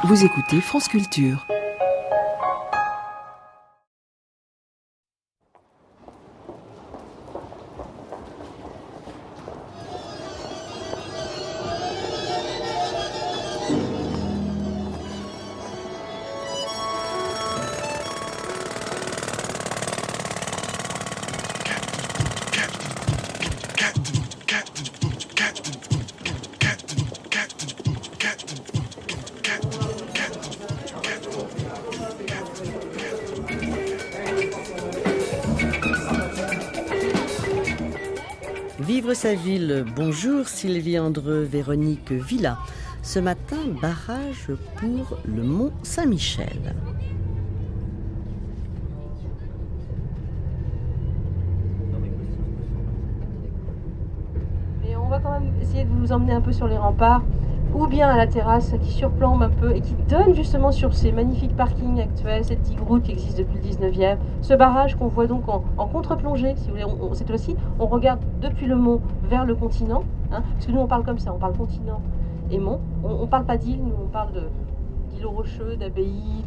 Vous écoutez France Culture. Vivre sa ville, bonjour Sylvie Andreu, Véronique Villa. Ce matin, barrage pour le Mont Saint-Michel. Mais on va quand même essayer de vous emmener un peu sur les remparts, ou bien à la terrasse qui surplombe un peu et qui donne justement sur ces magnifiques parkings actuels, cette digue route qui existe depuis le 19e. Ce barrage qu'on voit donc en contre-plongée, si vous voulez, cette fois-ci, on regarde depuis le mont vers le continent, parce que nous on parle comme ça, on parle continent et mont. On parle pas d'île, nous on parle d'îlots rocheux, d'abbayes,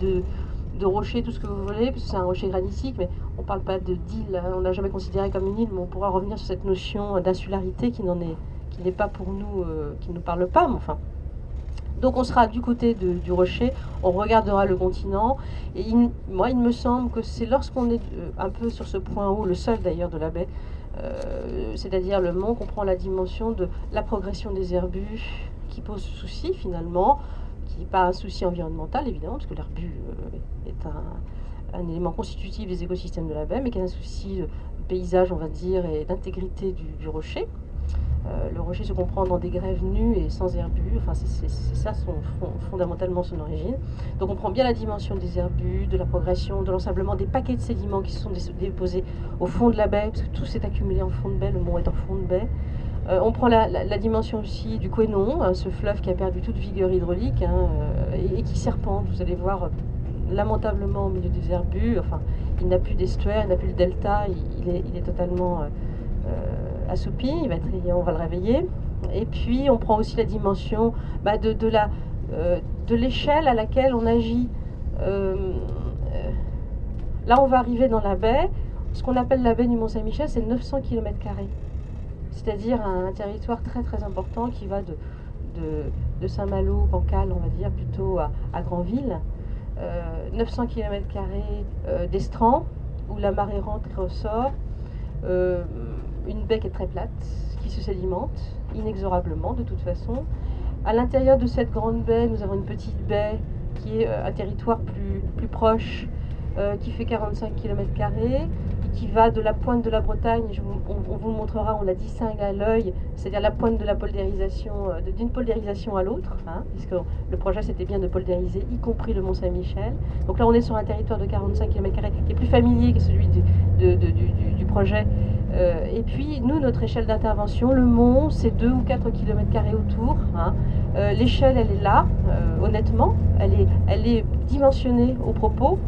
de rochers, tout ce que vous voulez, parce que c'est un rocher granitique, mais on parle pas d'île, on l'a jamais considéré comme une île, mais on pourra revenir sur cette notion d'insularité qui n'est pas pour nous, qui ne nous parle pas, mais enfin. Donc on sera du côté du rocher, on regardera le continent, et moi il me semble que c'est lorsqu'on est un peu sur ce point haut, le seul d'ailleurs de la baie, c'est-à-dire le mont, qu'on prend la dimension de la progression des herbus qui pose souci finalement, qui n'est pas un souci environnemental évidemment, parce que l'herbu est un élément constitutif des écosystèmes de la baie, mais qui est un souci de paysage on va dire, et d'intégrité du rocher. Le rocher se comprend dans des grèves nues et sans herbus, enfin c'est ça fondamentalement son origine. Donc on prend bien la dimension des herbus, de la progression, de l'ensablement, des paquets de sédiments qui se sont déposés au fond de la baie, parce que tout s'est accumulé en fond de baie, le mont est en fond de baie. On prend la dimension aussi du Couesnon, ce fleuve qui a perdu toute vigueur hydraulique et qui serpente, vous allez voir lamentablement au milieu des herbus, enfin il n'a plus d'estuaire, il n'a plus de delta, il est totalement assoupi, on va le réveiller. Et puis on prend aussi la dimension de l'échelle à laquelle on agit. Là on va arriver dans la baie, ce qu'on appelle la baie du Mont Saint-Michel, c'est 900 km², c'est-à-dire un territoire très très important qui va de Saint-Malo, Cancale on va dire, plutôt à Granville. 900 km² d'estran où la marée rentre et ressort, une baie qui est très plate, qui se sédimente inexorablement de toute façon. À l'intérieur de cette grande baie, nous avons une petite baie qui est un territoire plus proche, qui fait 45 km², et qui va de la pointe de la Bretagne, on vous le montrera, on la distingue à l'œil, c'est-à-dire la pointe de la poldérisation, d'une poldérisation à l'autre, puisque le projet c'était bien de poldériser, y compris le Mont Saint-Michel. Donc là on est sur un territoire de 45 km² qui est plus familier que celui du projet. Et puis nous, notre échelle d'intervention, le mont, c'est 2 ou 4 km² autour. L'échelle, elle est là, honnêtement, elle est dimensionnée au propos.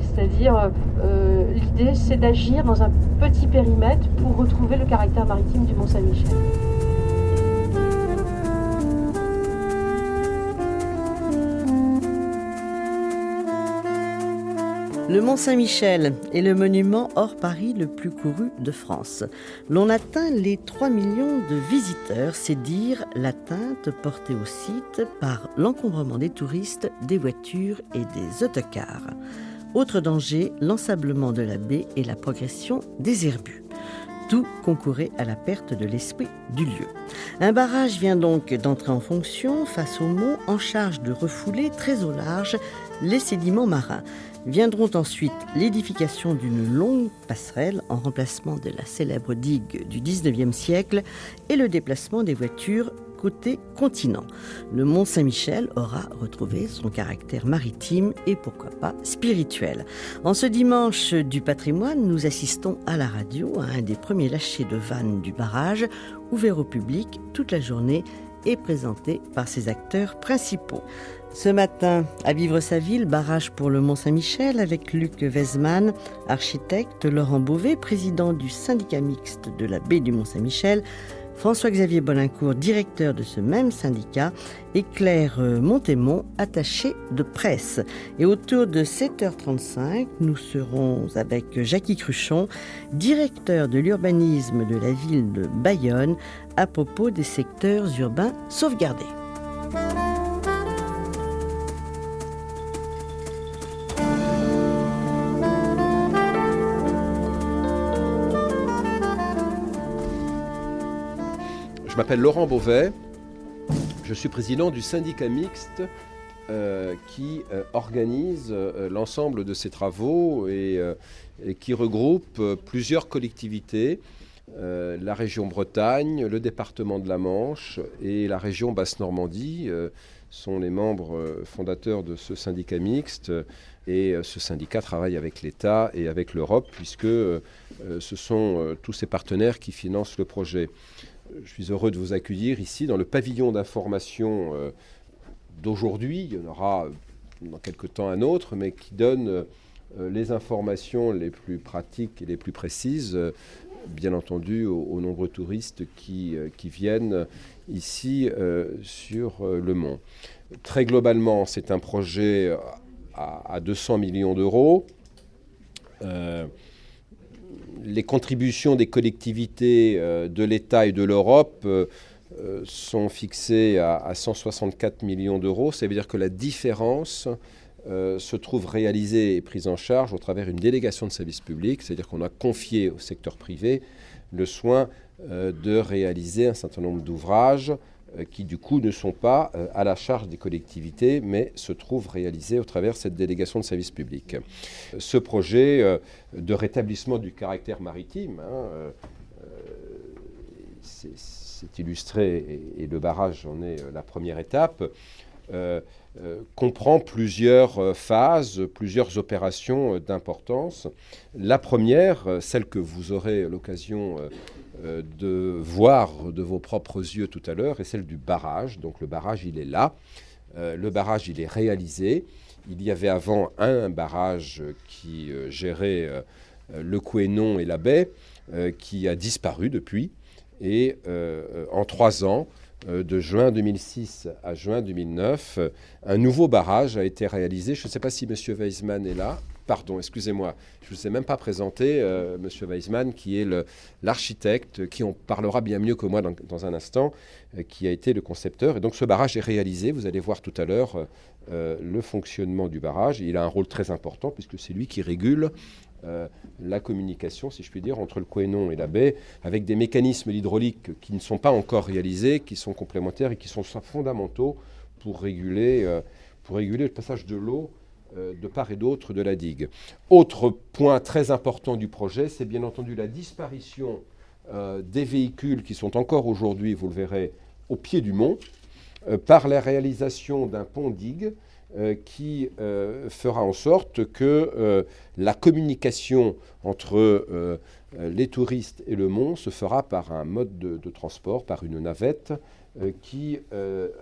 C'est-à-dire, l'idée, c'est d'agir dans un petit périmètre pour retrouver le caractère maritime du Mont Saint-Michel. Le Mont Saint-Michel est le monument hors Paris le plus couru de France. L'on atteint les 3 millions de visiteurs, c'est dire l'atteinte portée au site par l'encombrement des touristes, des voitures et des autocars. Autre danger, l'ensablement de la baie et la progression des herbus. Tout concourait à la perte de l'esprit du lieu. Un barrage vient donc d'entrer en fonction face au mont en charge de refouler très au large les sédiments marins. Viendront ensuite l'édification d'une longue passerelle en remplacement de la célèbre digue du 19e siècle et le déplacement des voitures côté continent. Le Mont Saint-Michel aura retrouvé son caractère maritime et pourquoi pas spirituel. En ce dimanche du patrimoine, nous assistons à la radio à un des premiers lâchers de vannes du barrage, ouvert au public toute la journée et présenté par ses acteurs principaux. Ce matin, à Vivre sa ville, barrage pour le Mont Saint-Michel avec Luc Weisman, architecte, Laurent Beauvais, président du syndicat mixte de la baie du Mont Saint-Michel, François-Xavier Bolincourt, directeur de ce même syndicat, et Claire Montémont, attachée de presse. Et autour de 7h35, nous serons avec Jackie Cruchon, directeur de l'urbanisme de la ville de Bayonne, à propos des secteurs urbains sauvegardés. Je m'appelle Laurent Beauvais, je suis président du syndicat mixte qui organise l'ensemble de ces travaux et qui regroupe plusieurs collectivités, la région Bretagne, le département de la Manche et la région Basse-Normandie sont les membres fondateurs de ce syndicat mixte. Et ce syndicat travaille avec l'État et avec l'Europe puisque ce sont tous ces partenaires qui financent le projet. Je suis heureux de vous accueillir ici dans le pavillon d'information d'aujourd'hui. Il y en aura dans quelques temps un autre, mais qui donne les informations les plus pratiques et les plus précises, bien entendu, aux nombreux touristes qui viennent ici sur le Mont. Très globalement, c'est un projet à 200 millions d'euros. Les contributions des collectivités de l'État et de l'Europe sont fixées à 164 millions d'euros. Ça veut dire que la différence se trouve réalisée et prise en charge au travers d'une délégation de service public. C'est-à-dire qu'on a confié au secteur privé le soin de réaliser un certain nombre d'ouvrages qui du coup ne sont pas à la charge des collectivités, mais se trouvent réalisés au travers de cette délégation de service public. Ce projet de rétablissement du caractère maritime, c'est illustré, et le barrage en est la première étape, comprend plusieurs phases, plusieurs opérations d'importance. La première, celle que vous aurez l'occasion de voir de vos propres yeux tout à l'heure, est celle du barrage. Donc le barrage, il est là. Le barrage, il est réalisé. Il y avait avant un barrage qui gérait le Couesnon et la baie, qui a disparu depuis. Et en 3 ans, de juin 2006 à juin 2009, un nouveau barrage a été réalisé. Je ne sais pas si M. Weismann est là. Pardon, excusez-moi, je ne vous ai même pas présenté M. Weismann, qui est l'architecte, qui en parlera bien mieux que moi dans un instant, qui a été le concepteur. Et donc ce barrage est réalisé. Vous allez voir tout à l'heure le fonctionnement du barrage. Il a un rôle très important puisque c'est lui qui régule la communication, si je puis dire, entre le Couesnon et la baie, avec des mécanismes d'hydraulique qui ne sont pas encore réalisés, qui sont complémentaires et qui sont fondamentaux pour réguler le passage de l'eau de part et d'autre de la digue. Autre point très important du projet, c'est bien entendu la disparition des véhicules qui sont encore aujourd'hui, vous le verrez, au pied du mont, par la réalisation d'un pont-digue qui fera en sorte que la communication entre les touristes et le mont se fera par un mode de transport, par une navette qui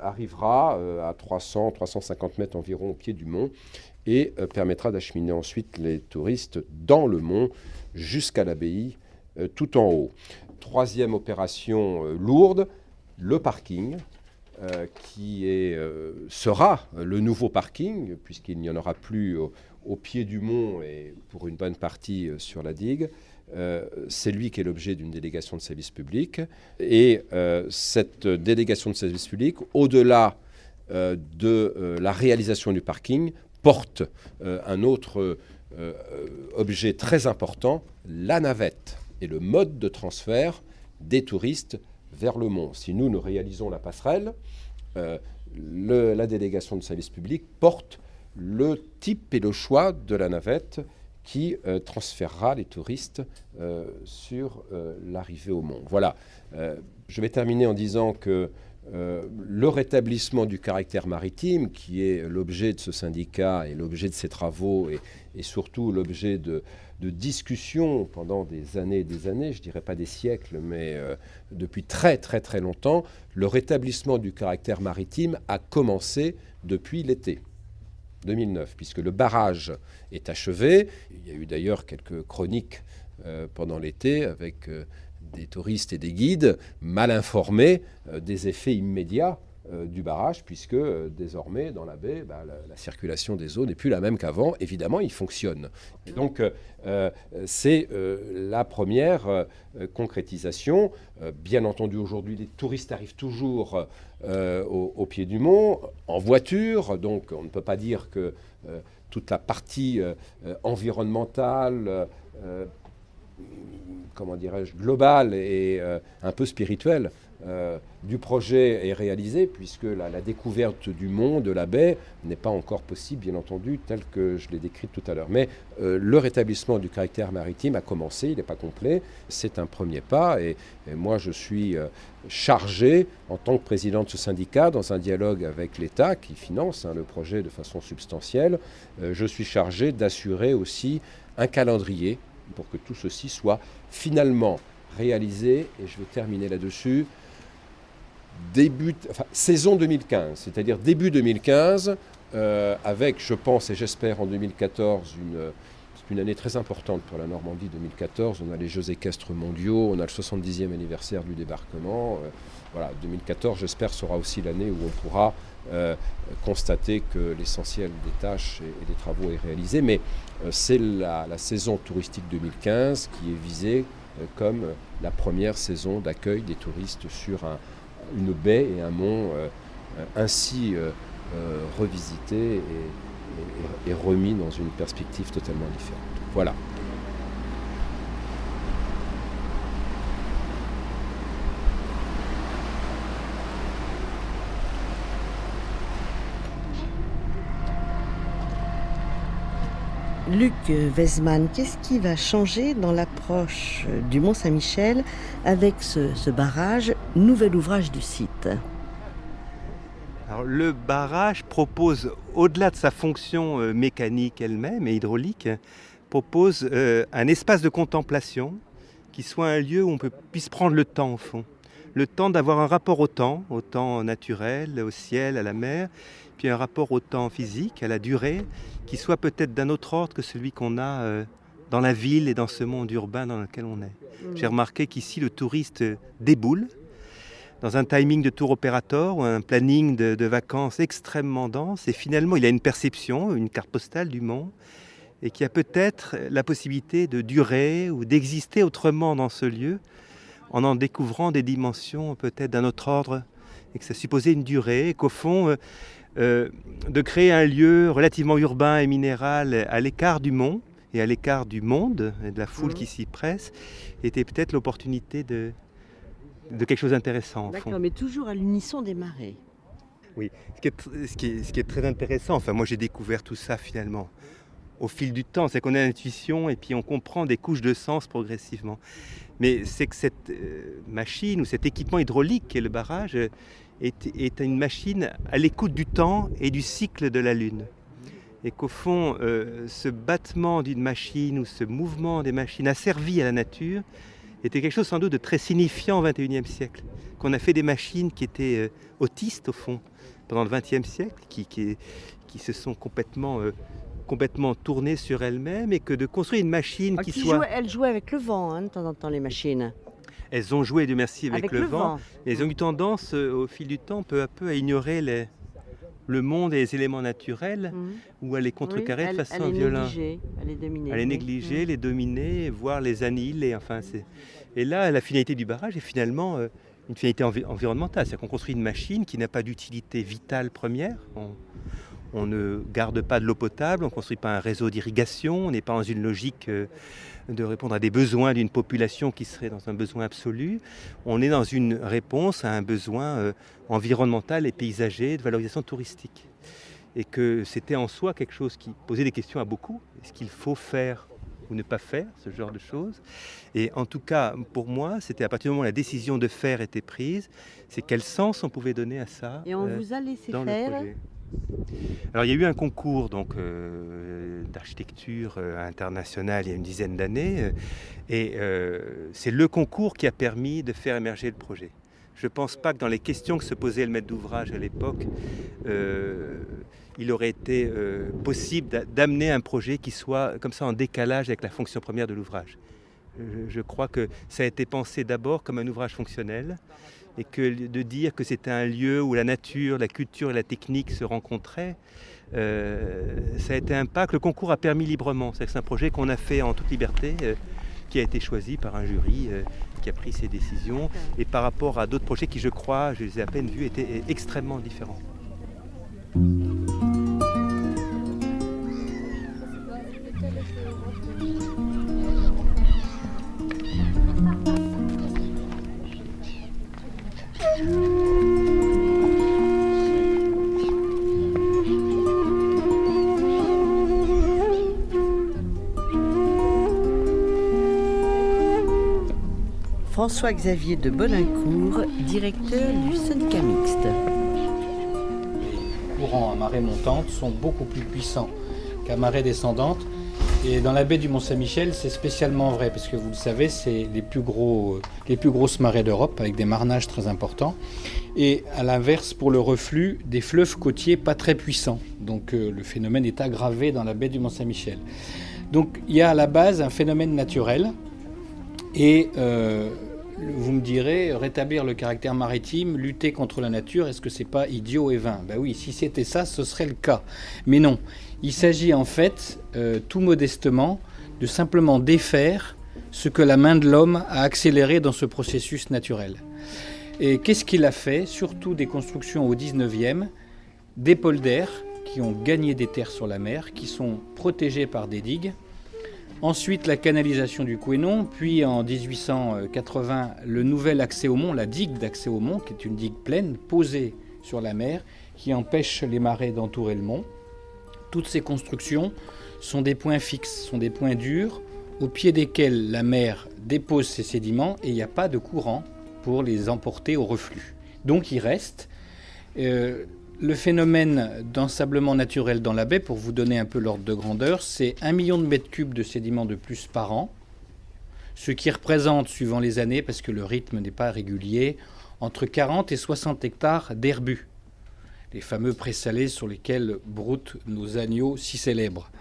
arrivera à 300-350 mètres environ au pied du mont et permettra d'acheminer ensuite les touristes dans le mont jusqu'à l'abbaye tout en haut. Troisième opération lourde, le parking. Qui sera le nouveau parking, puisqu'il n'y en aura plus au pied du mont et pour une bonne partie sur la digue. C'est lui qui est l'objet d'une délégation de service public. Et cette délégation de service public, au-delà de la réalisation du parking, porte un autre objet très important, la navette et le mode de transfert des touristes vers le mont. Si nous réalisons la passerelle, la délégation de service public porte le type et le choix de la navette qui transférera les touristes sur l'arrivée au mont. Voilà. Je vais terminer en disant que le rétablissement du caractère maritime, qui est l'objet de ce syndicat et l'objet de ses travaux et surtout l'objet de discussions pendant des années, je dirais pas des siècles, mais depuis très très très longtemps, le rétablissement du caractère maritime a commencé depuis l'été 2009, puisque le barrage est achevé. Il y a eu d'ailleurs quelques chroniques pendant l'été avec des touristes et des guides mal informés des effets immédiats du barrage, puisque désormais, dans la baie, la circulation des eaux n'est plus la même qu'avant. Évidemment, il fonctionne. Et donc, c'est la première concrétisation. Bien entendu, aujourd'hui, les touristes arrivent toujours au pied du mont, en voiture. Donc, on ne peut pas dire que toute la partie environnementale, comment dirais-je, globale et un peu spirituelle du projet est réalisée, puisque la découverte du mont, de la baie, n'est pas encore possible, bien entendu, tel que je l'ai décrit tout à l'heure. Mais le rétablissement du caractère maritime a commencé, il n'est pas complet, c'est un premier pas, et moi je suis chargé, en tant que président de ce syndicat, dans un dialogue avec l'État, qui finance le projet de façon substantielle, je suis chargé d'assurer aussi un calendrier pour que tout ceci soit finalement réalisé, et je vais terminer là-dessus, saison 2015, c'est-à-dire début 2015, avec, je pense et j'espère en 2014, c'est une année très importante pour la Normandie 2014, on a les Jeux équestres mondiaux, on a le 70e anniversaire du débarquement, voilà, 2014 j'espère sera aussi l'année où on pourra constater que l'essentiel des tâches et des travaux est réalisé, mais c'est la saison touristique 2015 qui est visée comme la première saison d'accueil des touristes sur une baie et un mont ainsi revisités et remis dans une perspective totalement différente. Voilà. Luc Weisman, qu'est-ce qui va changer dans l'approche du Mont-Saint-Michel avec ce barrage, nouvel ouvrage du site? Alors, le barrage propose, au-delà de sa fonction mécanique elle-même et hydraulique, propose un espace de contemplation qui soit un lieu où on puisse prendre le temps au fond. Le temps d'avoir un rapport au temps naturel, au ciel, à la mer, puis un rapport au temps physique, à la durée, qui soit peut-être d'un autre ordre que celui qu'on a dans la ville et dans ce monde urbain dans lequel on est. J'ai remarqué qu'ici, le touriste déboule dans un timing de tour opérateur ou un planning de vacances extrêmement dense, et finalement, il a une perception, une carte postale du mont, et qui a peut-être la possibilité de durer ou d'exister autrement dans ce lieu, en découvrant des dimensions peut-être d'un autre ordre, et que ça supposait une durée, et qu'au fond, de créer un lieu relativement urbain et minéral à l'écart du mont et à l'écart du monde et de la foule qui s'y presse, était peut-être l'opportunité de quelque chose d'intéressant. D'accord, mais toujours à l'unisson des marées. Oui, ce qui est très intéressant, enfin moi j'ai découvert tout ça finalement au fil du temps, c'est qu'on a l'intuition et puis on comprend des couches de sens progressivement. Mais c'est que cette machine ou cet équipement hydraulique qui est le barrage est une machine à l'écoute du temps et du cycle de la Lune. Et qu'au fond, ce battement d'une machine ou ce mouvement des machines asservies à la nature était quelque chose sans doute de très signifiant au XXIe siècle. Qu'on a fait des machines qui étaient autistes au fond pendant le XXe siècle, qui se sont complètement tournées sur elles-mêmes, et que de construire une machine qui soit... Elles jouaient avec le vent, de temps en temps, les machines. Elles ont joué, Dieu merci, avec le vent. Mais elles ont eu tendance, au fil du temps, peu à peu, à ignorer le monde et les éléments naturels, ou à les contrecarrer de façon violente. À les négliger, les dominer, voire les annihiler. Et là, la finalité du barrage est finalement une finalité environnementale. C'est-à-dire qu'on construit une machine qui n'a pas d'utilité vitale première. On ne garde pas de l'eau potable, on ne construit pas un réseau d'irrigation, on n'est pas dans une logique de répondre à des besoins d'une population qui serait dans un besoin absolu. On est dans une réponse à un besoin environnemental et paysager de valorisation touristique. Et que c'était en soi quelque chose qui posait des questions à beaucoup. Est-ce qu'il faut faire ou ne pas faire ce genre de choses? Et en tout cas, pour moi, c'était à partir du moment où la décision de faire était prise, c'est quel sens on pouvait donner à ça. Et on vous a laissé dans faire le projet. Alors il y a eu un concours d'architecture internationale il y a une dizaine d'années, et c'est le concours qui a permis de faire émerger le projet. Je ne pense pas que dans les questions que se posait le maître d'ouvrage à l'époque, il aurait été possible d'amener un projet qui soit comme ça en décalage avec la fonction première de l'ouvrage. Je crois que ça a été pensé d'abord comme un ouvrage fonctionnel et que de dire que c'était un lieu où la nature, la culture et la technique se rencontraient, ça a été un pas que le concours a permis librement. C'est un projet qu'on a fait en toute liberté, qui a été choisi par un jury qui a pris ses décisions, et par rapport à d'autres projets qui, je crois, je les ai à peine vus, étaient extrêmement différents. François-Xavier de Bolincourt, directeur du syndicat mixte. Les courants à marée montante sont beaucoup plus puissants qu'à marée descendante. Et dans la baie du Mont-Saint-Michel, c'est spécialement vrai, parce que vous le savez, c'est les plus grosses marées d'Europe, avec des marnages très importants. Et à l'inverse, pour le reflux, des fleuves côtiers pas très puissants. Donc le phénomène est aggravé dans la baie du Mont-Saint-Michel. Donc il y a à la base un phénomène naturel. Et vous me direz, rétablir le caractère maritime, lutter contre la nature, est-ce que c'est pas idiot et vain? Ben oui, si c'était ça, ce serait le cas. Mais non, il s'agit en fait, tout modestement, de simplement défaire ce que la main de l'homme a accéléré dans ce processus naturel. Et qu'est-ce qu'il a fait? Surtout des constructions au 19e, des polders qui ont gagné des terres sur la mer, qui sont protégés par des digues. Ensuite, la canalisation du Couesnon, puis en 1880, le nouvel accès au Mont, la digue d'accès au Mont, qui est une digue pleine, posée sur la mer, qui empêche les marées d'entourer le Mont. Toutes ces constructions sont des points fixes, sont des points durs, au pied desquels la mer dépose ses sédiments et il n'y a pas de courant pour les emporter au reflux. Donc il reste. Le phénomène d'ensablement naturel dans la baie, pour vous donner un peu l'ordre de grandeur, c'est 1 million de mètres cubes de sédiments de plus par an, ce qui représente, suivant les années, parce que le rythme n'est pas régulier, entre 40 et 60 hectares d'herbus, les fameux présalés sur lesquels broutent nos agneaux si célèbres.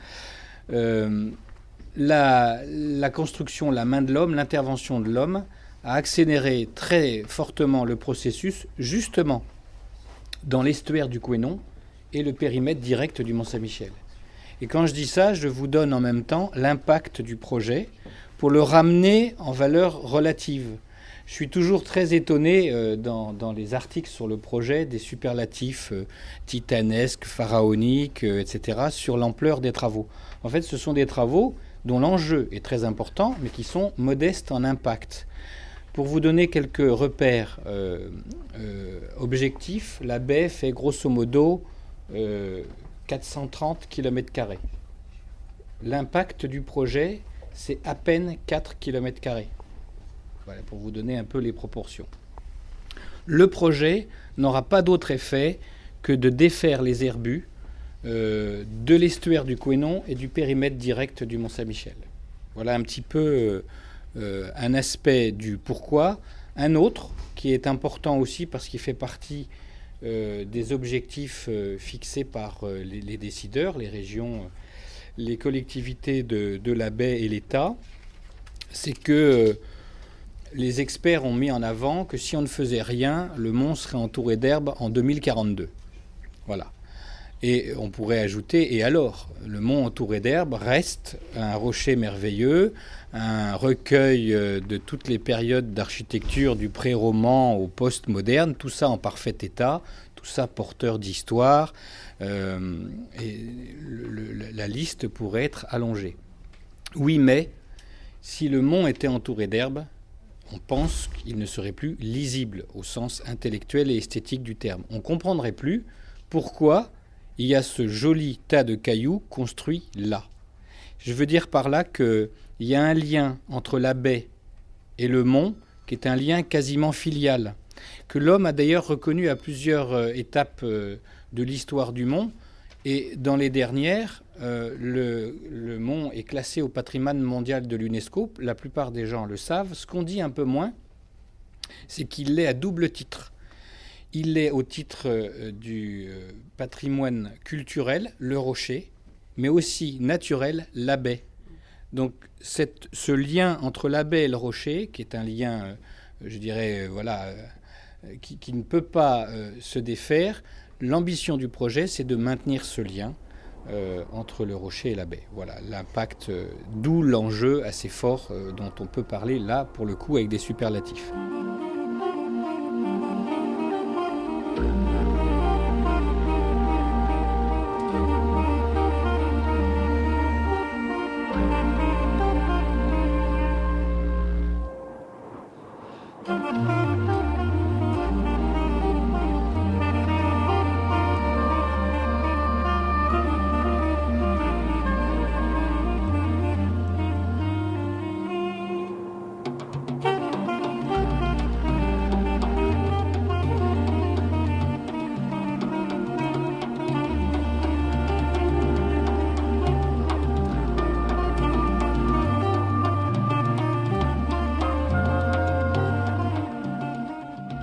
La construction, la main de l'homme, l'intervention de l'homme a accéléré très fortement le processus, justement, dans l'estuaire du Couesnon et le périmètre direct du Mont-Saint-Michel. Et quand je dis ça, je vous donne en même temps l'impact du projet pour le ramener en valeur relative. Je suis toujours très étonné dans les articles sur le projet des superlatifs titanesques, pharaoniques, etc., sur l'ampleur des travaux. En fait, ce sont des travaux dont l'enjeu est très important, mais qui sont modestes en impact. Pour vous donner quelques repères objectifs, la baie fait grosso modo 430 km². L'impact du projet, c'est à peine 4 km². Voilà, pour vous donner un peu les proportions. Le projet n'aura pas d'autre effet que de défaire les herbus de l'estuaire du Couesnon et du périmètre direct du Mont-Saint-Michel. Voilà un petit peu un aspect du pourquoi. Un autre qui est important aussi parce qu'il fait partie des objectifs fixés par les décideurs, les régions, les collectivités de la baie et l'État, c'est que les experts ont mis en avant que si on ne faisait rien, le Mont serait entouré d'herbe en 2042. Voilà. Et on pourrait ajouter, et alors, le Mont entouré d'herbe reste un rocher merveilleux, un recueil de toutes les périodes d'architecture, du pré-roman au post-moderne, tout ça en parfait état, tout ça porteur d'histoire, et la liste pourrait être allongée. Oui, mais si le Mont était entouré d'herbe, on pense qu'il ne serait plus lisible au sens intellectuel et esthétique du terme. On ne comprendrait plus pourquoi il y a ce joli tas de cailloux construit là. Je veux dire par là qu'il y a un lien entre la baie et le Mont qui est un lien quasiment filial, que l'homme a d'ailleurs reconnu à plusieurs étapes de l'histoire du Mont. Et dans les dernières, le Mont est classé au patrimoine mondial de l'UNESCO. La plupart des gens le savent. Ce qu'on dit un peu moins, c'est qu'il l'est à double titre. Il est au titre du patrimoine culturel, le rocher, mais aussi naturel, la baie. Donc ce lien entre la baie et le rocher, qui est un lien, je dirais, qui ne peut pas se défaire, l'ambition du projet, c'est de maintenir ce lien entre le rocher et la baie. Voilà l'impact, d'où l'enjeu assez fort dont on peut parler là, pour le coup, avec des superlatifs.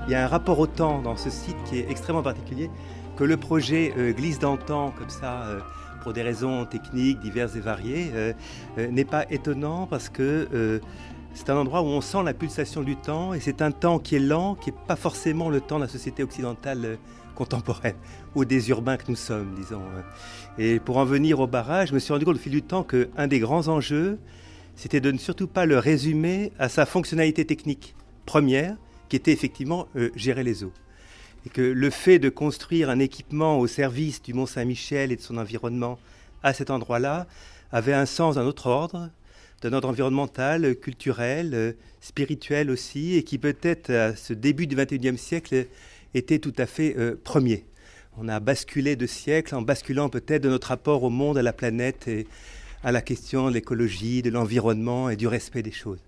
Il y a un rapport au temps dans ce site qui est extrêmement particulier, que le projet glisse dans le temps comme ça, pour des raisons techniques diverses et variées, n'est pas étonnant parce que c'est un endroit où on sent la pulsation du temps, et c'est un temps qui est lent, qui n'est pas forcément le temps de la société occidentale contemporaine, ou des urbains que nous sommes, disons. Et pour en venir au barrage, je me suis rendu compte au fil du temps qu'un des grands enjeux, c'était de ne surtout pas le résumer à sa fonctionnalité technique première, qui était effectivement gérer les eaux. Et que le fait de construire un équipement au service du Mont-Saint-Michel et de son environnement à cet endroit-là avait un sens d'un autre ordre environnemental, culturel, spirituel aussi, et qui peut-être à ce début du XXIe siècle était tout à fait premier. On a basculé de siècles en basculant peut-être de notre rapport au monde, à la planète et à la question de l'écologie, de l'environnement et du respect des choses.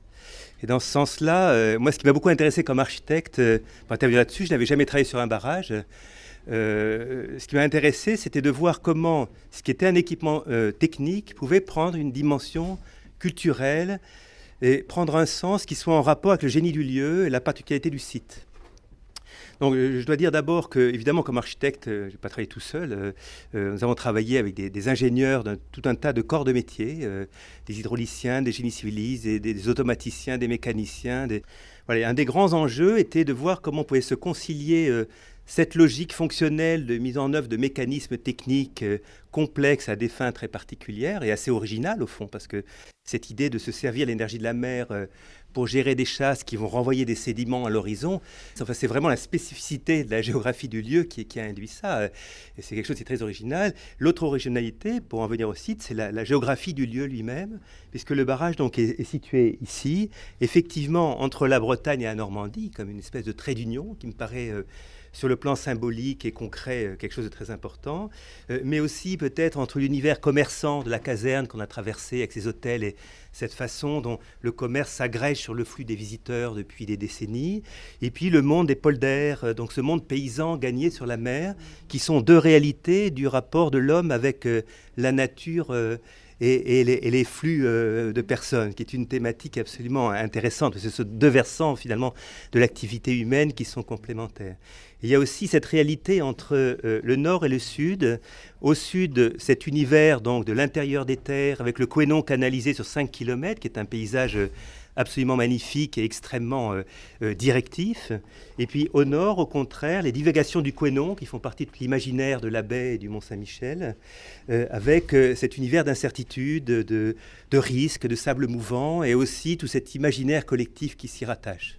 Et dans ce sens-là, moi, ce qui m'a beaucoup intéressé comme architecte, pour intervenir là-dessus, je n'avais jamais travaillé sur un barrage. Ce qui m'a intéressé, c'était de voir comment ce qui était un équipement technique pouvait prendre une dimension culturelle et prendre un sens qui soit en rapport avec le génie du lieu et la particularité du site. Donc, je dois dire d'abord que, évidemment, comme architecte, je n'ai pas travaillé tout seul. Nous avons travaillé avec des ingénieurs d'un tout un tas de corps de métier, des hydrauliciens, des génies civilistes, des automaticiens, des mécaniciens. Voilà, un des grands enjeux était de voir comment on pouvait se concilier cette logique fonctionnelle de mise en œuvre de mécanismes techniques complexes à des fins très particulières et assez originales, au fond, parce que cette idée de se servir de l'énergie de la mer pour gérer des chasses qui vont renvoyer des sédiments à l'horizon, enfin, c'est vraiment la spécificité de la géographie du lieu qui a induit ça. Et c'est quelque chose qui est très original. L'autre originalité, pour en venir au site, c'est la géographie du lieu lui-même, puisque le barrage donc, est situé ici, effectivement entre la Bretagne et la Normandie, comme une espèce de trait d'union qui me paraît... sur le plan symbolique et concret, quelque chose de très important, mais aussi peut-être entre l'univers commerçant de la caserne qu'on a traversé avec ses hôtels et cette façon dont le commerce s'agrège sur le flux des visiteurs depuis des décennies, et puis le monde des polders, donc ce monde paysan gagné sur la mer, qui sont deux réalités du rapport de l'homme avec la nature et les flux de personnes, qui est une thématique absolument intéressante, parce que ce sont deux versants finalement de l'activité humaine qui sont complémentaires. Il y a aussi cette réalité entre le nord et le sud. Au sud, cet univers donc, de l'intérieur des terres, avec le Couesnon canalisé sur 5 km, qui est un paysage absolument magnifique et extrêmement directif. Et puis au nord, au contraire, les divagations du Couesnon, qui font partie de l'imaginaire de la baie et du Mont-Saint-Michel, avec cet univers d'incertitude, de risque, de sable mouvant, et aussi tout cet imaginaire collectif qui s'y rattache.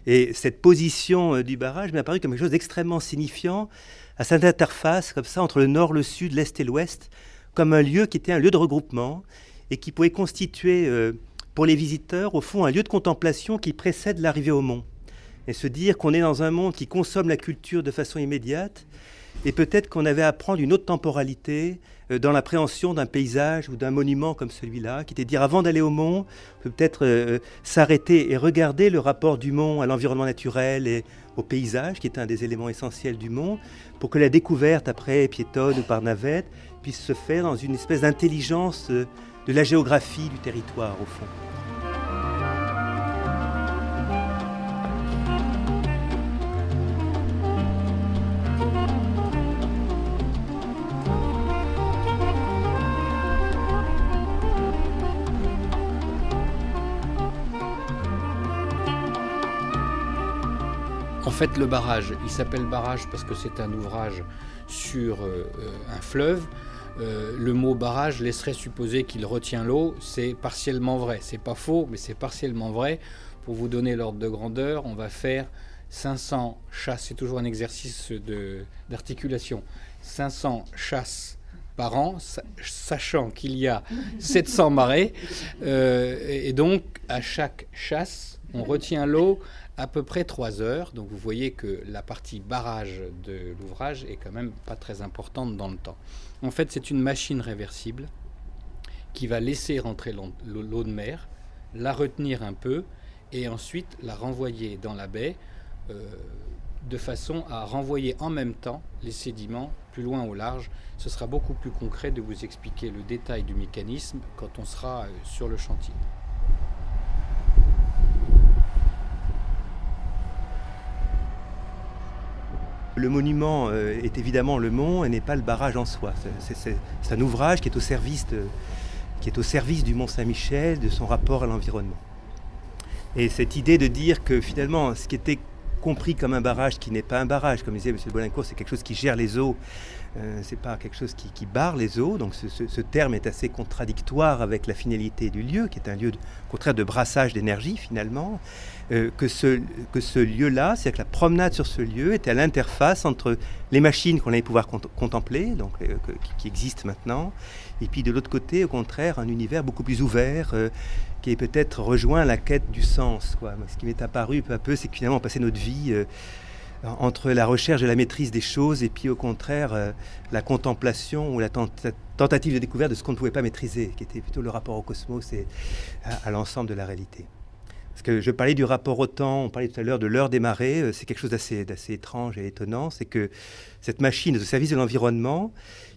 Et cette position du barrage m'est apparue comme quelque chose d'extrêmement signifiant à cette interface comme ça entre le nord, le sud, l'est et l'ouest, comme un lieu qui était un lieu de regroupement et qui pouvait constituer pour les visiteurs au fond un lieu de contemplation qui précède l'arrivée au mont. Et se dire qu'on est dans un monde qui consomme la culture de façon immédiate et peut-être qu'on avait à prendre une autre temporalité dans l'appréhension d'un paysage ou d'un monument comme celui-là, qui était de dire avant d'aller au mont, on peut peut-être s'arrêter et regarder le rapport du mont à l'environnement naturel et au paysage, qui est un des éléments essentiels du mont, pour que la découverte après piétonne ou par navette puisse se faire dans une espèce d'intelligence de la géographie du territoire au fond. fait, le barrage, il s'appelle barrage parce que c'est un ouvrage sur un fleuve. Le mot barrage laisserait supposer qu'il retient l'eau. C'est partiellement vrai. C'est pas faux, mais c'est partiellement vrai. Pour vous donner l'ordre de grandeur, on va faire 500 chasses. C'est toujours un exercice d'articulation. 500 chasses par an, sachant qu'il y a 700 marais. Et donc, à chaque chasse, on retient l'eau à peu près 3 heures. Donc vous voyez que la partie barrage de l'ouvrage est quand même pas très importante dans le temps. En fait, c'est une machine réversible qui va laisser rentrer l'eau de mer, la retenir un peu et ensuite la renvoyer dans la baie de façon à renvoyer en même temps les sédiments plus loin au large. Ce sera beaucoup plus concret de vous expliquer le détail du mécanisme quand on sera sur le chantier. Le monument est évidemment le mont et n'est pas le barrage en soi. C'est un ouvrage qui est au service du Mont Saint-Michel, de son rapport à l'environnement. Et cette idée de dire que finalement, ce qui était compris comme un barrage qui n'est pas un barrage, comme disait M. Bolincourt, c'est quelque chose qui gère les eaux, c'est pas quelque chose qui barre les eaux. Donc ce terme est assez contradictoire avec la finalité du lieu, qui est un lieu au contraire de brassage d'énergie finalement. Que ce lieu-là, c'est-à-dire que la promenade sur ce lieu était à l'interface entre les machines qu'on allait pouvoir contempler, donc qui existent maintenant, et puis de l'autre côté, au contraire, un univers beaucoup plus ouvert, qui est peut-être rejoint la quête du sens, quoi. Ce qui m'est apparu peu à peu, c'est que finalement on passait notre vie entre la recherche et la maîtrise des choses, et puis au contraire la contemplation ou la tentative de découverte de ce qu'on ne pouvait pas maîtriser, qui était plutôt le rapport au cosmos et à l'ensemble de la réalité. Parce que je parlais du rapport au temps, on parlait tout à l'heure de l'heure des marées, c'est quelque chose d'assez étrange et étonnant, c'est que cette machine est au service de l'environnement,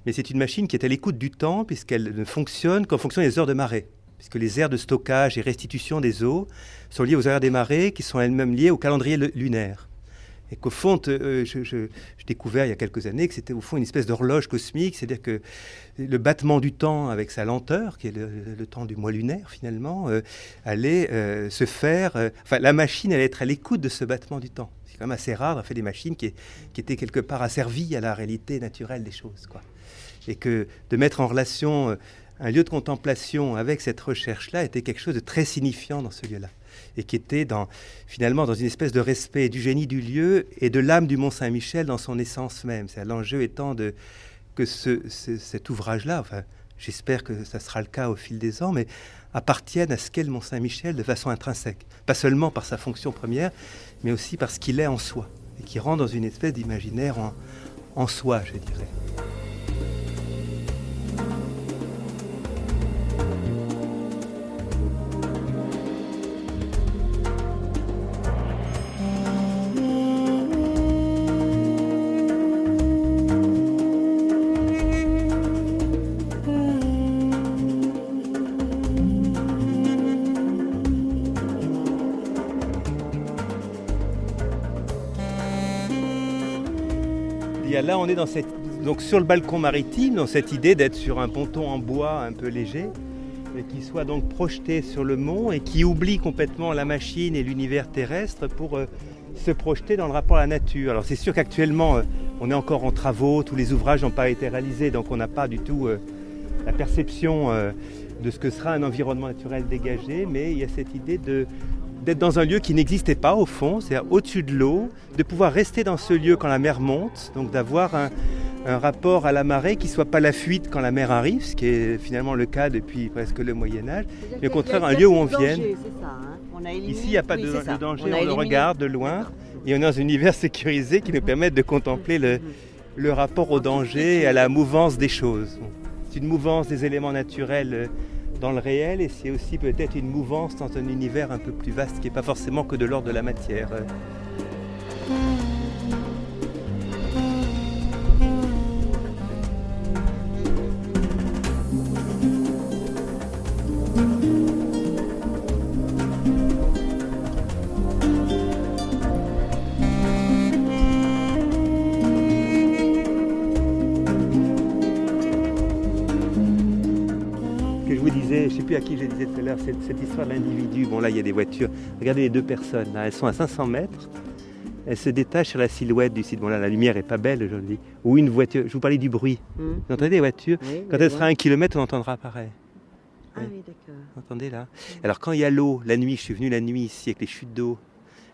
mais c'est une machine qui est à l'écoute du temps, puisqu'elle ne fonctionne qu'en fonction des heures de marée, puisque les aires de stockage et restitution des eaux sont liées aux heures des marées, qui sont elles-mêmes liées au calendrier lunaire. Et qu'au fond, j'ai découvert il y a quelques années que c'était au fond une espèce d'horloge cosmique, c'est-à-dire que le battement du temps avec sa lenteur, qui est le temps du mois lunaire finalement, allait se faire... la machine allait être à l'écoute de ce battement du temps. C'est quand même assez rare d'avoir fait des machines qui étaient quelque part asservies à la réalité naturelle des choses, quoi. Et que de mettre en relation un lieu de contemplation avec cette recherche-là était quelque chose de très signifiant dans ce lieu-là. Et qui était finalement dans une espèce de respect du génie du lieu et de l'âme du Mont Saint-Michel dans son essence même. L'enjeu étant que cet ouvrage-là, enfin, j'espère que ça sera le cas au fil des ans, mais appartienne à ce qu'est le Mont Saint-Michel de façon intrinsèque. Pas seulement par sa fonction première, mais aussi parce qu'il est en soi, et qui rentre dans une espèce d'imaginaire en soi, je dirais. Là, on est donc sur le balcon maritime, dans cette idée d'être sur un ponton en bois un peu léger, et qui soit donc projeté sur le mont et qui oublie complètement la machine et l'univers terrestre pour se projeter dans le rapport à la nature. Alors c'est sûr qu'actuellement, on est encore en travaux, tous les ouvrages n'ont pas été réalisés, donc on n'a pas du tout la perception de ce que sera un environnement naturel dégagé, mais il y a cette idée d'être dans un lieu qui n'existait pas au fond, c'est-à-dire au-dessus de l'eau, de pouvoir rester dans ce lieu quand la mer monte, donc d'avoir un rapport à la marée qui ne soit pas la fuite quand la mer arrive, ce qui est finalement le cas depuis presque le Moyen-Âge, mais au contraire un lieu où on vienne. Ici, il n'y a pas de danger, on le regarde de loin, et on est dans un univers sécurisé qui nous permet de contempler le rapport au danger et à la mouvance des choses. C'est une mouvance des éléments naturels dans le réel, et c'est aussi peut-être une mouvance dans un univers un peu plus vaste qui n'est pas forcément que de l'ordre de la matière. Je ne sais plus à qui je disais tout à l'heure, cette histoire de l'individu. Bon, là, il y a des voitures. Regardez les deux personnes, là, elles sont à 500 mètres. elle se détache sur la silhouette du site. Bon là, la lumière est pas belle aujourd'hui. Ou une voiture. Je vous parlais du bruit. Vous entendez les voitures? Oui, Quand elle sera à 1 kilomètre, on entendra pareil. Ah oui, d'accord. Vous entendez là? Alors quand il y a l'eau, la nuit, je suis venu la nuit ici avec les chutes d'eau.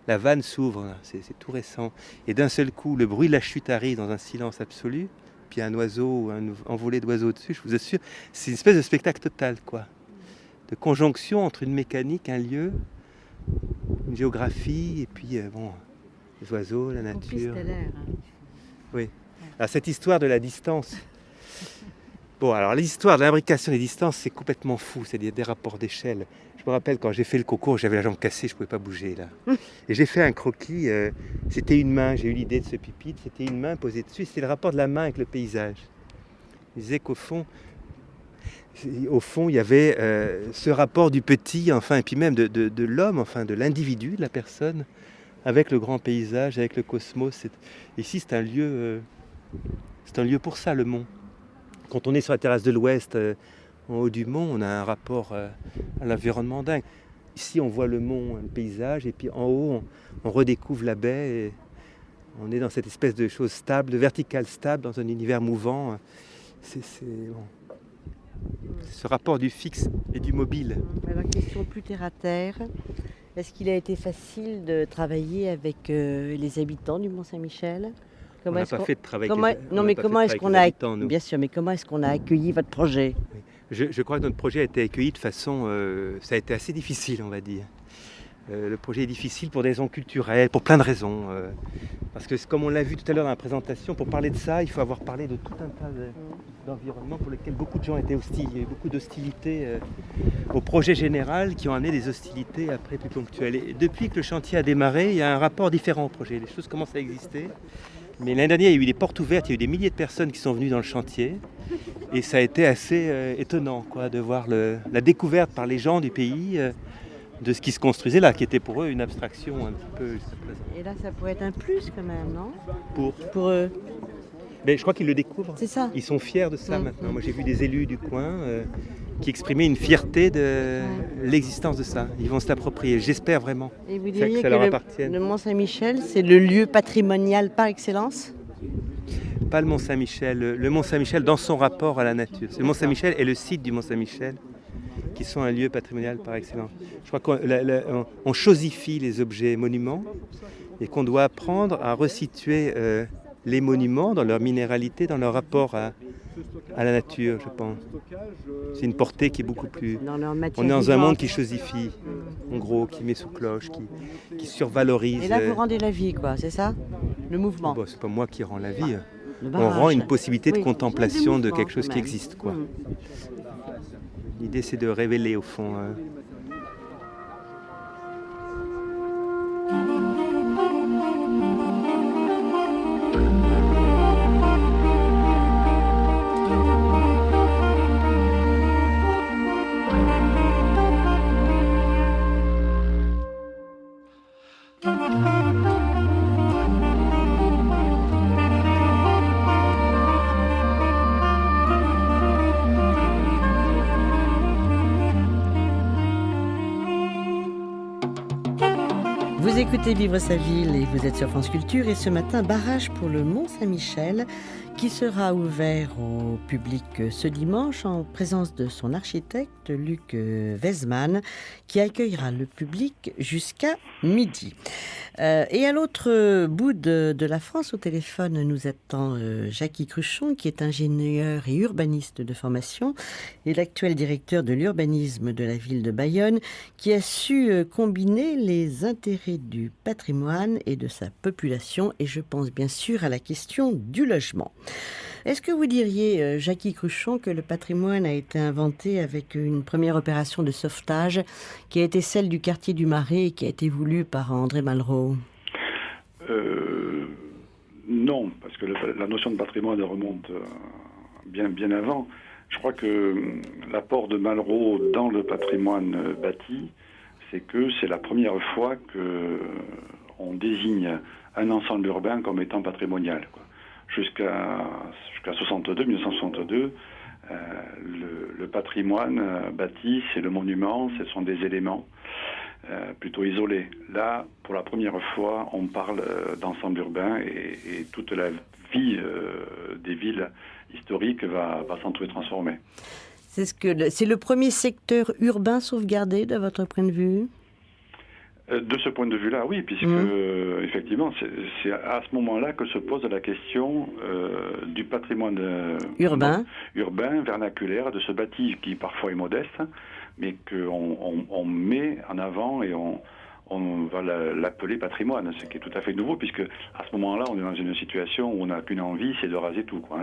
La vanne s'ouvre, là, c'est tout récent. Et d'un seul coup, le bruit de la chute arrive dans un silence absolu. Puis un oiseau, un envolé d'oiseaux au-dessus, je vous assure, c'est une espèce de spectacle total, quoi. De conjonction entre une mécanique, un lieu, une géographie, et puis bon, les oiseaux, la nature. Oui. Alors cette histoire de la distance. Bon, alors l'histoire de l'imbrication des distances, c'est complètement fou, c'est des rapports d'échelle. Je me rappelle quand j'ai fait le concours, j'avais la jambe cassée, je ne pouvais pas bouger là. Et j'ai fait un croquis, c'était une main, j'ai eu l'idée de ce pupitre, c'était une main posée dessus, c'était le rapport de la main avec le paysage. Je disais qu'au fond, il y avait ce rapport du petit, enfin, et puis même de l'homme, enfin, de l'individu, de la personne, avec le grand paysage, avec le cosmos. Ici, c'est un lieu pour ça, le mont. Quand on est sur la terrasse de l'Ouest, en haut du mont, on a un rapport à l'environnement dingue. Ici, on voit le mont, le paysage, et puis en haut, on redécouvre la baie. Et on est dans cette espèce de chose stable, de verticale stable, dans un univers mouvant. C'est ce rapport du fixe et du mobile. Alors, question plus terre à terre. Est-ce qu'il a été facile de travailler avec les habitants du Mont-Saint-Michel? On n'a pas fait de travail comment est-ce qu'on a bien sûr, mais comment est-ce qu'on a accueilli votre projet? Oui. Je crois que notre projet a été accueilli de façon, ça a été assez difficile, on va dire. Le projet est difficile pour des raisons culturelles, pour plein de raisons. Parce que comme on l'a vu tout à l'heure dans la présentation, pour parler de ça, il faut avoir parlé de tout un tas d'environnements pour lesquels beaucoup de gens étaient hostiles. Il y a eu beaucoup d'hostilités au projet général qui ont amené des hostilités après plus ponctuelles. Et depuis que le chantier a démarré, il y a un rapport différent au projet. Les choses commencent à exister. Mais l'année dernière, il y a eu des portes ouvertes, il y a eu des milliers de personnes qui sont venues dans le chantier. Et ça a été assez étonnant quoi, de voir la découverte par les gens du pays de ce qui se construisait là, qui était pour eux une abstraction un petit peu... Et là, ça pourrait être un plus quand même, non? Pour eux. Mais je crois qu'ils le découvrent. C'est ça. Ils sont fiers de ça maintenant. Moi, j'ai vu des élus du coin qui exprimaient une fierté de l'existence de ça. Ils vont se l'approprier, j'espère vraiment. Et vous diriez que le Mont-Saint-Michel, c'est le lieu patrimonial par excellence? Pas le Mont-Saint-Michel. Le Mont-Saint-Michel dans son rapport à la nature. Le Mont-Saint-Michel et le site du Mont-Saint-Michel qui sont un lieu patrimonial par excellence. Je crois qu'on chosifie les objets monuments et qu'on doit apprendre à resituer les monuments dans leur minéralité, dans leur rapport à la nature, je pense. C'est une portée qui est beaucoup plus... On est dans un monde qui chosifie, en gros, qui met sous cloche, qui survalorise. Et là, vous rendez la vie, quoi, c'est ça? Le mouvement. Bon, c'est pas moi qui rends la vie. On rend une possibilité de contemplation de quelque chose qui existe, quoi. L'idée, c'est de révéler, au fond... Vous écoutez Vivre sa ville et vous êtes sur France Culture. Et ce matin, barrage pour le Mont-Saint-Michel qui sera ouvert au public ce dimanche en présence de son architecte Luc Weismann qui accueillera le public jusqu'à midi. Et à l'autre bout de la France, au téléphone, nous attend Jackie Cruchon, qui est ingénieur et urbaniste de formation et l'actuel directeur de l'urbanisme de la ville de Bayonne, qui a su combiner les intérêts du patrimoine et de sa population, et je pense bien sûr à la question du logement. Est-ce que vous diriez, Jackie Cruchon, que le patrimoine a été inventé avec une première opération de sauvetage qui a été celle du quartier du Marais et qui a été voulue par André Malraux? Non, parce que la notion de patrimoine remonte bien avant. Je crois que l'apport de Malraux dans le patrimoine bâti, c'est que c'est la première fois qu'on désigne un ensemble urbain comme étant patrimonial, quoi. Jusqu'à 1962, le patrimoine bâti, c'est le monument, ce sont des éléments plutôt isolés. Là, pour la première fois, on parle d'ensemble urbain et toute la vie des villes historiques va s'en trouver transformée. C'est le premier secteur urbain sauvegardé de votre point de vue ? De ce point de vue-là, oui, puisque effectivement, c'est à ce moment-là que se pose la question du patrimoine urbain, vernaculaire, de ce bâti qui parfois est modeste, mais qu'on met en avant et on va l'appeler patrimoine, ce qui est tout à fait nouveau, puisque à ce moment-là, on est dans une situation où on n'a qu'une envie, c'est de raser tout, quoi.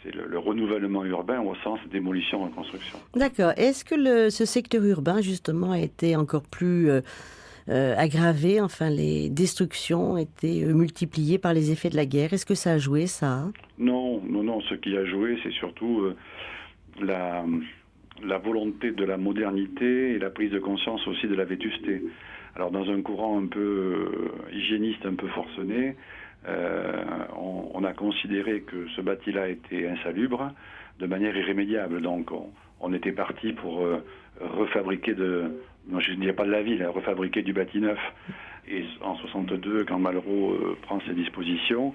C'est le renouvellement urbain au sens démolition-reconstruction. D'accord. Est-ce que ce secteur urbain, justement, a été encore plus aggravé ? Enfin, les destructions ont été multipliées par les effets de la guerre. Est-ce que ça a joué, ça ? Non. Ce qui a joué, c'est surtout la volonté de la modernité et la prise de conscience aussi de la vétusté. Alors, dans un courant un peu hygiéniste, un peu forcené, on a considéré que ce bâti-là était insalubre de manière irrémédiable. Donc on était parti pour refabriquer je ne dirais pas de la ville, refabriquer du bâti neuf. Et en 62, quand Malraux prend ses dispositions,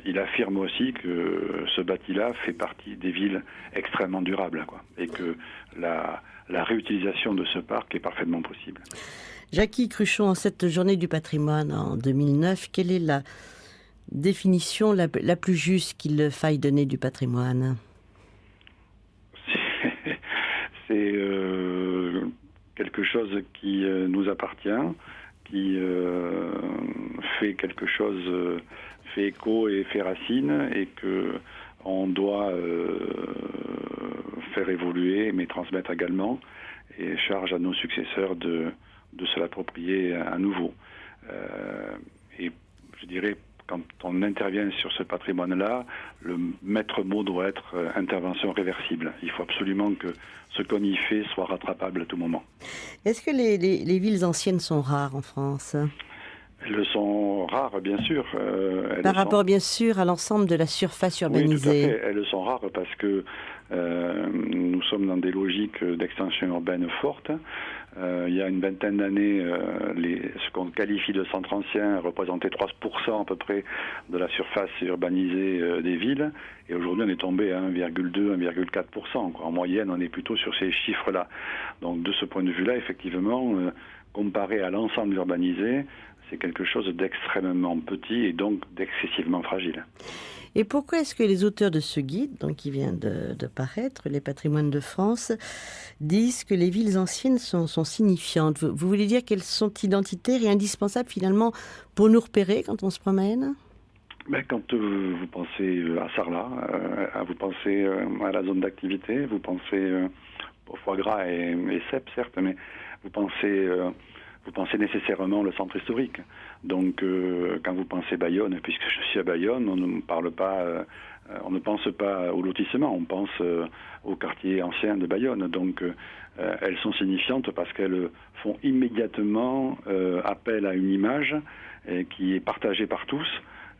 il affirme aussi que ce bâti-là fait partie des villes extrêmement durables, quoi, et que la réutilisation de ce parc est parfaitement possible. Jackie Cruchot, en cette journée du patrimoine en 2009, quelle est la définition la plus juste qu'il faille donner du patrimoine ? C'est quelque chose qui nous appartient, qui fait quelque chose, fait écho et fait racine, et que on doit faire évoluer, mais transmettre également, et charge à nos successeurs de se l'approprier à nouveau. Et je dirais, quand on intervient sur ce patrimoine-là, le maître mot doit être intervention réversible. Il faut absolument que ce qu'on y fait soit rattrapable à tout moment. Est-ce que les villes anciennes sont rares en France ? Elles sont rares, bien sûr. Par rapport, bien sûr, à l'ensemble de la surface urbanisée. Oui, tout à fait. Elles sont rares parce que nous sommes dans des logiques d'extension urbaine forte. Il y a une vingtaine d'années, ce qu'on qualifie de centre ancien représentait 3% à peu près de la surface urbanisée des villes. Et aujourd'hui, on est tombé à 1,2, 1,4%. En moyenne, on est plutôt sur ces chiffres-là. Donc, de ce point de vue-là, effectivement, comparé à l'ensemble urbanisé, c'est quelque chose d'extrêmement petit et donc d'excessivement fragile. Et pourquoi est-ce que les auteurs de ce guide, donc qui vient de paraître, Les patrimoines de France, disent que les villes anciennes sont signifiantes ? Vous voulez dire qu'elles sont identitaires et indispensables finalement pour nous repérer quand on se promène ? Quand vous pensez à Sarlat, vous pensez à la zone d'activité, vous pensez au foie gras et cèpes, certes, mais vous pensez nécessairement le centre historique. Donc, quand vous pensez Bayonne, puisque je suis à Bayonne, on ne pense pas au lotissement, on pense au quartier ancien de Bayonne. Donc, elles sont signifiantes parce qu'elles font immédiatement appel à une image qui est partagée par tous.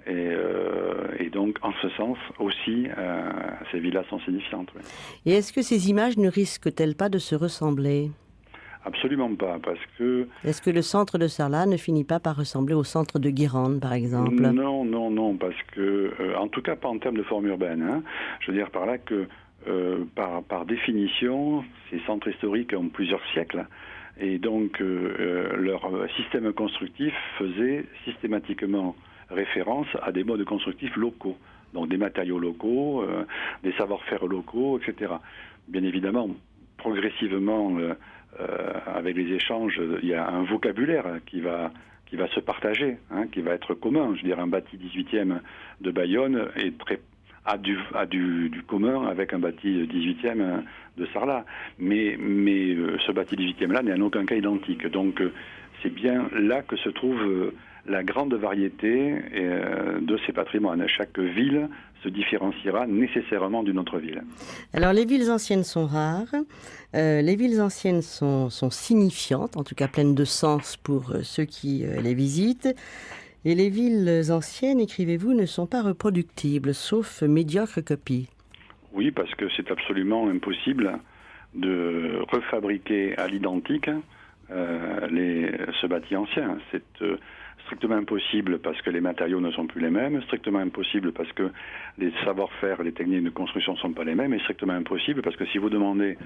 Et donc, en ce sens aussi, ces villas sont signifiantes. Oui. Et est-ce que ces images ne risquent-elles pas de se ressembler ? Absolument pas, parce que... Est-ce que le centre de Sarlat ne finit pas par ressembler au centre de Guérande, par exemple ? Non, parce que, en tout cas pas en termes de forme urbaine. Hein. Je veux dire par là que, par définition, ces centres historiques ont plusieurs siècles, et donc leur système constructif faisait systématiquement référence à des modes constructifs locaux, donc des matériaux locaux, des savoir-faire locaux, etc. Bien évidemment, progressivement... avec les échanges, il y a un vocabulaire qui va se partager, qui va être commun. Je veux dire, un bâti 18e de Bayonne a du commun avec un bâti 18e de Sarlat. Mais ce bâti 18e-là n'est en aucun cas identique. Donc, c'est bien là que se trouve la grande variété de ces patrimoines. Chaque ville se différenciera nécessairement d'une autre ville. Alors, les villes anciennes sont rares, les villes anciennes sont signifiantes, en tout cas pleines de sens pour ceux qui les visitent. Et les villes anciennes, écrivez-vous, ne sont pas reproductibles, sauf médiocre copie. Oui, parce que c'est absolument impossible de refabriquer à l'identique ce bâti ancien. C'est strictement impossible parce que les matériaux ne sont plus les mêmes, strictement impossible parce que les savoir-faire, les techniques de construction ne sont pas les mêmes, et strictement impossible parce que si vous demandez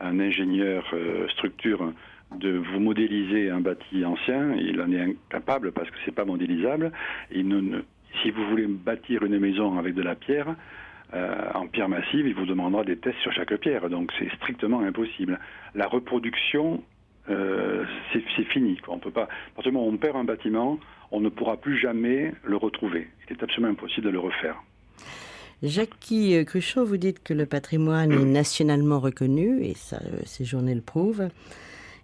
à un ingénieur structure de vous modéliser un bâti ancien, il en est incapable parce que c'est pas modélisable. Si vous voulez bâtir une maison avec de la pierre, en pierre massive, il vous demandera des tests sur chaque pierre, donc c'est strictement impossible. La reproduction, c'est fini, quoi. On peut pas. À partir du moment où on perd un bâtiment, on ne pourra plus jamais le retrouver. Il est absolument impossible de le refaire. Jackie Cruchot, vous dites que le patrimoine est nationalement reconnu, et ça, ces journées le prouvent,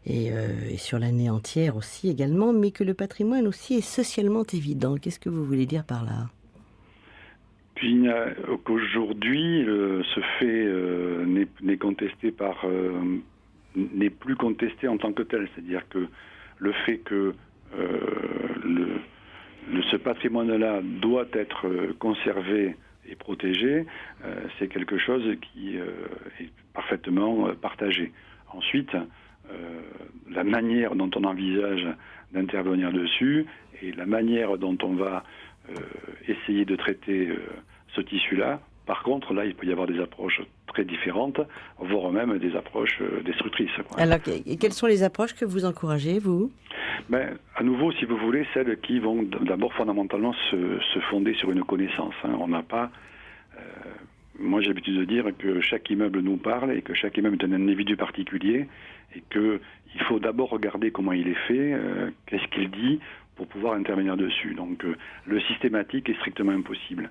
et sur l'année entière aussi également, mais que le patrimoine aussi est socialement évident. Qu'est-ce que vous voulez dire par là ? Qu'aujourd'hui, ce fait n'est contesté n'est plus contesté en tant que tel. C'est-à-dire que le fait que ce patrimoine-là doit être conservé et protégé, c'est quelque chose qui est parfaitement partagé. Ensuite, la manière dont on envisage d'intervenir dessus et la manière dont on va essayer de traiter ce tissu-là, par contre, là, il peut y avoir des approches très différentes, voire même des approches destructrices, quoi. Alors, quelles sont les approches que vous encouragez, vous ? À nouveau, si vous voulez, celles qui vont d'abord fondamentalement se fonder sur une connaissance. On n'a pas... moi, j'ai l'habitude de dire que chaque immeuble nous parle et que chaque immeuble est un individu particulier et qu'il faut d'abord regarder comment il est fait, qu'est-ce qu'il dit, pour pouvoir intervenir dessus. Donc le systématique est strictement impossible.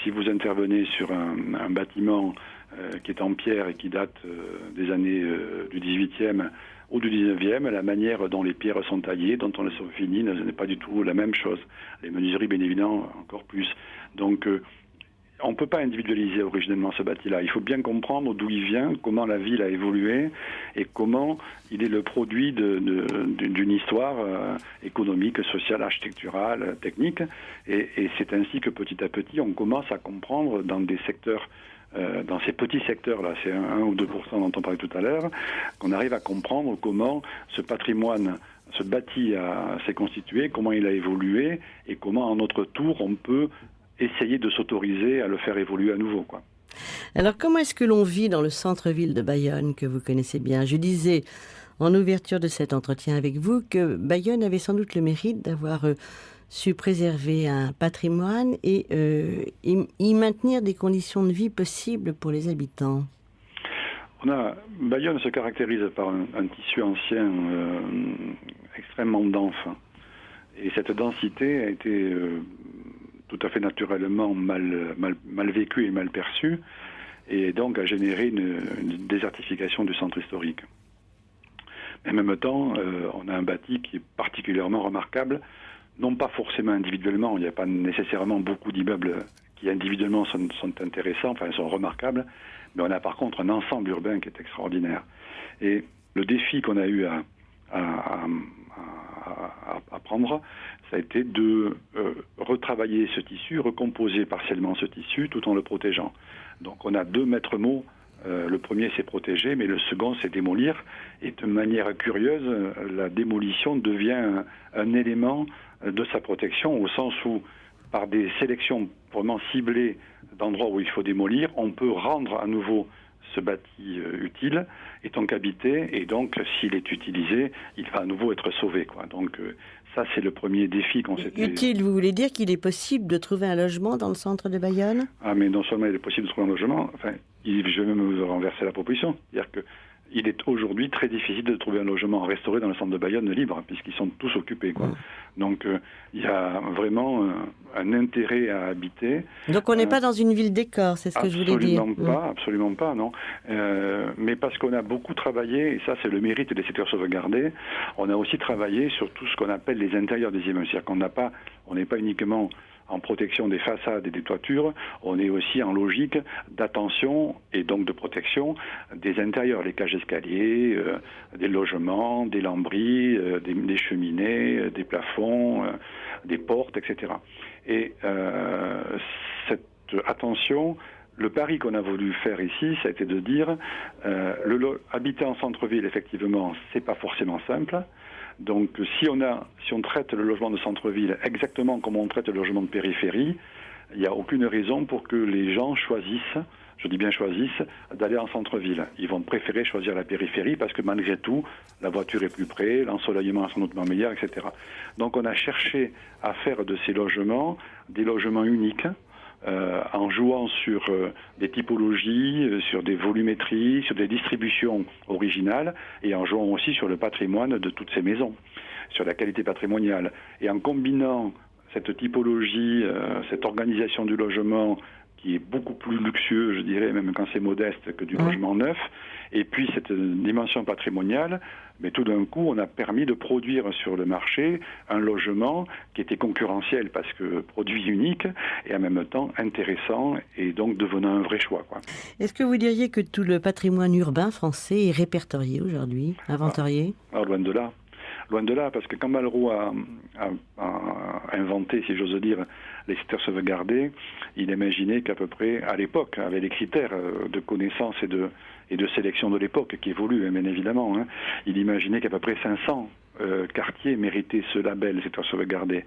Si vous intervenez sur un bâtiment qui est en pierre et qui date des années du 18e ou du 19e, la manière dont les pierres sont taillées, dont on les sont finies, n'est pas du tout la même chose. Les menuiseries, bien évidemment, encore plus. Donc on ne peut pas individualiser originellement ce bâti-là. Il faut bien comprendre d'où il vient, comment la ville a évolué et comment il est le produit d'une histoire économique, sociale, architecturale, technique. Et c'est ainsi que petit à petit, on commence à comprendre dans des secteurs, dans ces petits secteurs-là, c'est 1 ou 2% dont on parlait tout à l'heure, qu'on arrive à comprendre comment ce patrimoine, ce bâti s'est constitué, comment il a évolué et comment, en notre tour, on peut essayer de s'autoriser à le faire évoluer à nouveau, quoi. Alors, comment est-ce que l'on vit dans le centre-ville de Bayonne, que vous connaissez bien ? Je disais, en ouverture de cet entretien avec vous, que Bayonne avait sans doute le mérite d'avoir su préserver un patrimoine et y maintenir des conditions de vie possibles pour les habitants. Bayonne se caractérise par un tissu ancien extrêmement dense. Et cette densité a été tout à fait naturellement mal vécue et mal perçue, et donc a généré une désertification du centre historique. Mais en même temps, on a un bâti qui est particulièrement remarquable, non pas forcément individuellement, il n'y a pas nécessairement beaucoup d'immeubles qui individuellement sont intéressants, enfin sont remarquables, mais on a par contre un ensemble urbain qui est extraordinaire. Et le défi qu'on a eu à prendre, ça a été de retravailler ce tissu, recomposer partiellement ce tissu tout en le protégeant. Donc on a 2 maîtres mots. Le premier, c'est protéger, mais le second, c'est démolir. Et de manière curieuse, la démolition devient un élément de sa protection, au sens où, par des sélections vraiment ciblées d'endroits où il faut démolir, on peut rendre à nouveau ce bâti utile et donc habité, et donc s'il est utilisé, il va à nouveau être sauvé, quoi. Donc ça, c'est le premier défi qu'on s'était... Utile, vous voulez dire qu'il est possible de trouver un logement dans le centre de Bayonne ? Ah, mais non seulement il est possible de trouver un logement, enfin, je vais même vous renverser la proposition. C'est-à-dire qu'il est aujourd'hui très difficile de trouver un logement restauré dans le centre de Bayonne libre, puisqu'ils sont tous occupés, quoi. Donc il y a vraiment un intérêt à habiter. Donc on n'est pas dans une ville décor, c'est ce que je voulais dire. Absolument pas, non. Mais parce qu'on a beaucoup travaillé, et ça c'est le mérite des secteurs sauvegardés, on a aussi travaillé sur tout ce qu'on appelle les intérieurs des immeubles. C'est-à-dire on n'est pas uniquement en protection des façades et des toitures, on est aussi en logique d'attention et donc de protection des intérieurs, les cages d'escalier, des logements, des lambris, des cheminées, des plafonds, des portes, etc. Et cette attention le pari qu'on a voulu faire ici, ça a été de dire habiter en centre-ville, effectivement, c'est pas forcément simple. Donc si on traite le logement de centre-ville exactement comme on traite le logement de périphérie, il n'y a aucune raison pour que les gens choisissent, je dis bien choisissent, d'aller en centre-ville. Ils vont préférer choisir la périphérie parce que malgré tout, la voiture est plus près, l'ensoleillement est sans doute meilleur, etc. Donc on a cherché à faire de ces logements des logements uniques, en jouant sur des typologies, sur des volumétries, sur des distributions originales, et en jouant aussi sur le patrimoine de toutes ces maisons, sur la qualité patrimoniale. Et en combinant cette typologie, cette organisation du logement qui est beaucoup plus luxueux, je dirais, même quand c'est modeste, que du logement neuf, et puis cette dimension patrimoniale, mais tout d'un coup, on a permis de produire sur le marché un logement qui était concurrentiel parce que produit unique et en même temps intéressant et donc devenant un vrai choix, quoi. Est-ce que vous diriez que tout le patrimoine urbain français est répertorié aujourd'hui, inventorié ? Alors, loin de là. Loin de là, parce que quand Malraux a inventé, si j'ose dire, les secteurs sauvegardés, il imaginait qu'à peu près, à l'époque, avec les critères de connaissance et de sélection de l'époque, qui évoluent, bien évidemment, il imaginait qu'à peu près 500 quartiers méritaient ce label secteur sauvegardé.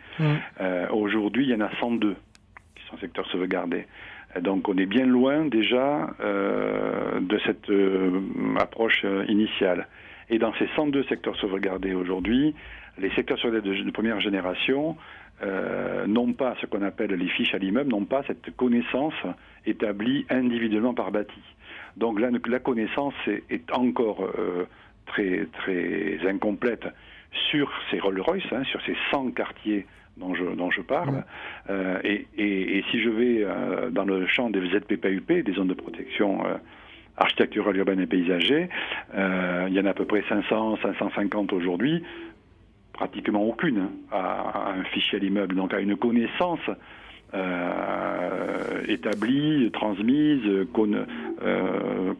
Aujourd'hui, il y en a 102 qui sont secteurs sauvegardés. Donc on est bien loin déjà de cette approche initiale. Et dans ces 102 secteurs sauvegardés aujourd'hui, les secteurs sauvegardés de première génération n'ont pas ce qu'on appelle les fiches à l'immeuble, n'ont pas cette connaissance établie individuellement par bâti. Donc là, la connaissance est encore très, très incomplète sur ces Rolls-Royce, sur ces 100 quartiers dont je parle. Et si je vais dans le champ des ZPPUP, des zones de protection architecturale, urbaine et paysagée, il y en a à peu près 500, 550 aujourd'hui, pratiquement aucune à un fichier à l'immeuble, donc à une connaissance établie, transmise,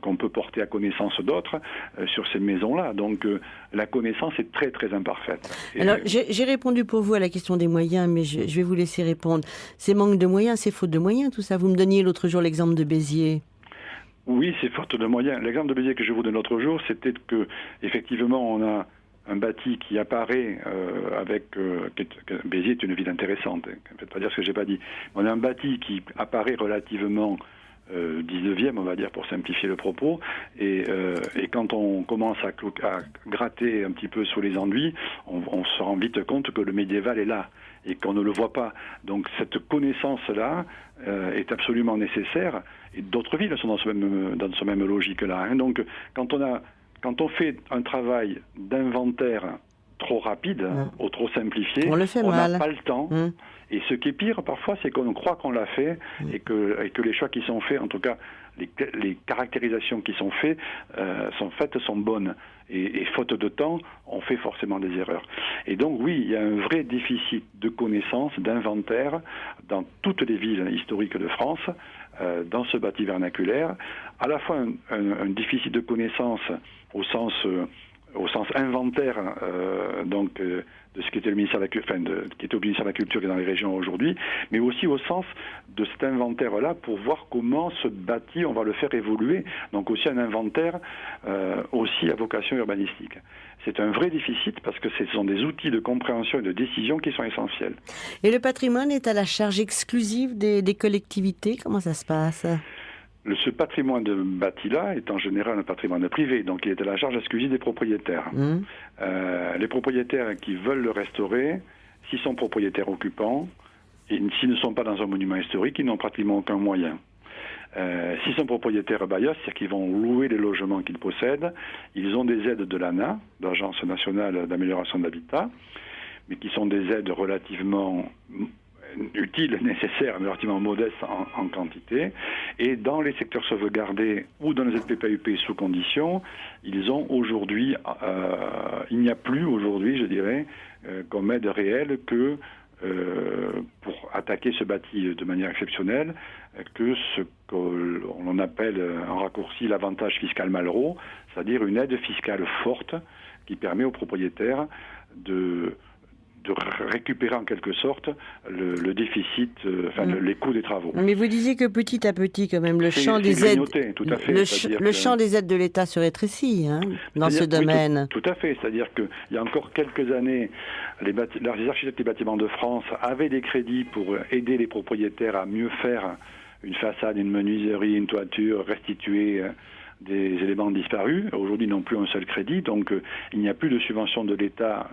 qu'on peut porter à connaissance d'autres sur ces maisons-là. Donc la connaissance est très très imparfaite. Alors j'ai répondu pour vous à la question des moyens, mais je vais vous laisser répondre. C'est manque de moyens, c'est faute de moyens, tout ça. Vous me donniez l'autre jour l'exemple de Béziers. Oui, c'est faute de moyens. L'exemple de Béziers que je vous donne l'autre jour, c'était que effectivement on a un bâti qui apparaît Béziers est une ville intéressante, je ne vais pas dire ce que j'ai pas dit. On a un bâti qui apparaît relativement 19e, on va dire, pour simplifier le propos, et quand on commence à gratter un petit peu sous les enduits, on se rend vite compte que le médiéval est là et qu'on ne le voit pas. Donc cette connaissance-là est absolument nécessaire, et d'autres villes sont dans ce même logique-là. Donc quand on fait un travail d'inventaire trop rapide ou trop simplifié, on n'a pas le temps. Et ce qui est pire parfois, c'est qu'on croit qu'on l'a fait et que les choix qui sont faits, en tout cas les caractérisations qui sont faites sont bonnes. Et faute de temps, on fait forcément des erreurs. Et donc oui, il y a un vrai déficit de connaissances, d'inventaire dans toutes les villes historiques de France, dans ce bâti vernaculaire, à la fois un déficit de connaissances au sens inventaire de ce qui était le ministère de la Culture, qui était au ministère de la Culture et dans les régions aujourd'hui, mais aussi au sens de cet inventaire-là pour voir comment ce bâti, on va le faire évoluer. Donc aussi un inventaire aussi à vocation urbanistique. C'est un vrai déficit parce que ce sont des outils de compréhension et de décision qui sont essentiels. Et le patrimoine est à la charge exclusive des collectivités ? Comment ça se passe ? Ce patrimoine de bâti-là est en général un patrimoine privé, donc il est à la charge exclusive des propriétaires. Les propriétaires qui veulent le restaurer, s'ils sont propriétaires occupants, et s'ils ne sont pas dans un monument historique, ils n'ont pratiquement aucun moyen. S'ils sont propriétaires bailleurs, c'est-à-dire qu'ils vont louer les logements qu'ils possèdent, ils ont des aides de l'ANA, l'Agence nationale d'amélioration de l'habitat, mais qui sont des aides relativement utiles, nécessaires, mais relativement modestes en quantité. Et dans les secteurs sauvegardés ou dans les ZPPUP sous condition, ils ont aujourd'hui, il n'y a plus aujourd'hui, je dirais, comme aide réelle que pour attaquer ce bâti de manière exceptionnelle, que ce qu'on appelle en raccourci l'avantage fiscal Malraux, c'est-à-dire une aide fiscale forte qui permet aux propriétaires de récupérer en quelque sorte le déficit, les coûts des travaux. Mais vous disiez que petit à petit, quand même, le champ des aides, le champ des aides de l'État se rétrécit dans ce domaine. Oui, tout à fait. C'est-à-dire qu'il y a encore quelques années, les architectes des bâtiments de France avaient des crédits pour aider les propriétaires à mieux faire une façade, une menuiserie, une toiture, restituer des éléments disparus. Aujourd'hui, ils n'ont plus un seul crédit, donc il n'y a plus de subvention de l'État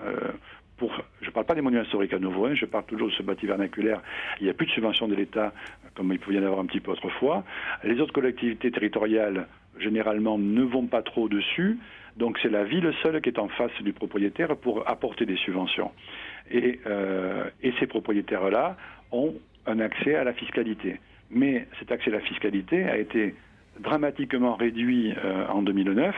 je ne parle pas des monuments historiques à nouveau, je parle toujours de ce bâti vernaculaire. Il n'y a plus de subvention de l'État, comme il pouvait y en avoir un petit peu autrefois. Les autres collectivités territoriales, généralement, ne vont pas trop dessus. Donc c'est la ville seule qui est en face du propriétaire pour apporter des subventions. Et ces propriétaires-là ont un accès à la fiscalité. Mais cet accès à la fiscalité a été dramatiquement réduit en 2009.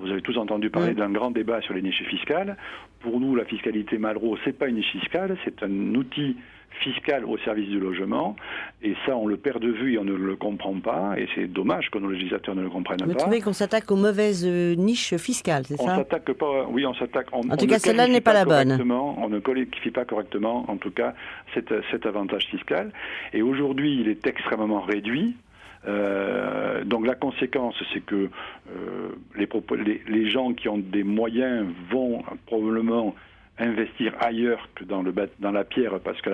Vous avez tous entendu parler d'un grand débat sur les niches fiscales. Pour nous, la fiscalité Malraux, c'est pas une niche fiscale, c'est un outil fiscal au service du logement. Et ça, on le perd de vue et on ne le comprend pas. Et c'est dommage que nos législateurs ne le comprennent pas. Vous trouvez qu'on s'attaque aux mauvaises niches fiscales, c'est ça? On s'attaque pas. Oui, on s'attaque. En tout cas, celle-là n'est pas la bonne. On ne qualifie pas correctement, en tout cas, cet avantage fiscal. Et aujourd'hui, il est extrêmement réduit. Donc la conséquence, c'est que les gens qui ont des moyens vont probablement investir ailleurs que dans la pierre parce que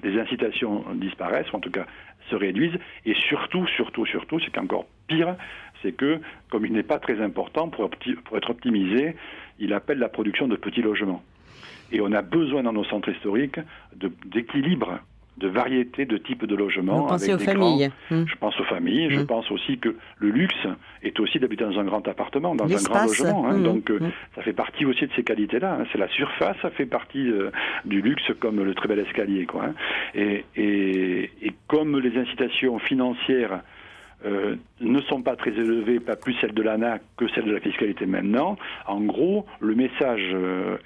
les incitations disparaissent, ou en tout cas se réduisent. Et surtout, c'est qu'encore pire, c'est que comme il n'est pas très important pour être optimisé, il appelle la production de petits logements. Et on a besoin dans nos centres historiques d'équilibre, de variété de types de logements. Vous pensez aux familles. Je pense aux familles. Je pense aussi que le luxe est aussi d'habiter dans un grand appartement, dans un grand logement. Donc ça fait partie aussi de ces qualités-là. C'est la surface, ça fait partie du luxe comme le très bel escalier. Et comme les incitations financières ne sont pas très élevées, pas plus celles de l'ANAC que celles de la fiscalité maintenant, en gros, le message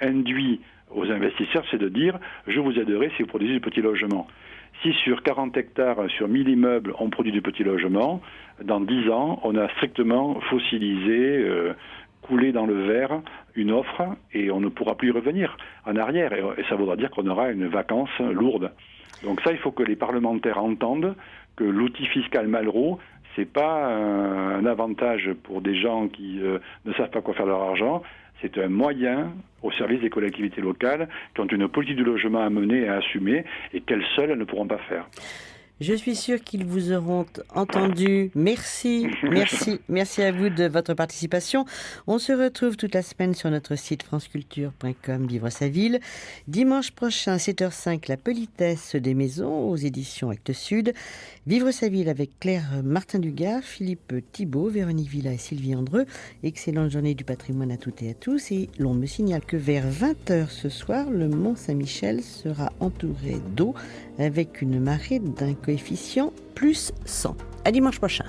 induit aux investisseurs, c'est de dire « je vous aiderai si vous produisez du petit logement ». Si sur 40 hectares, sur 1000 immeubles, on produit du petit logement, dans 10 ans, on a strictement fossilisé, coulé dans le verre une offre et on ne pourra plus y revenir en arrière. Et ça voudra dire qu'on aura une vacance lourde. Donc ça, il faut que les parlementaires entendent que l'outil fiscal Malraux, c'est pas un avantage pour des gens qui ne savent pas quoi faire de leur argent. C'est un moyen au service des collectivités locales qui ont une politique du logement à mener et à assumer et qu'elles seules elles ne pourront pas faire. Je suis sûre qu'ils vous auront entendu. Merci à vous de votre participation. On se retrouve toute la semaine sur notre site franceculture.com, Vivre sa ville. Dimanche prochain, 7h05, La politesse des maisons aux éditions Actes Sud. Vivre sa ville avec Claire Martin-Dugas, Philippe Thibault, Véronique Villa et Sylvie Andreu. Excellente journée du patrimoine à toutes et à tous. Et l'on me signale que vers 20h ce soir, le Mont Saint-Michel sera entouré d'eau avec une marée d'un coefficient +100. À dimanche prochain.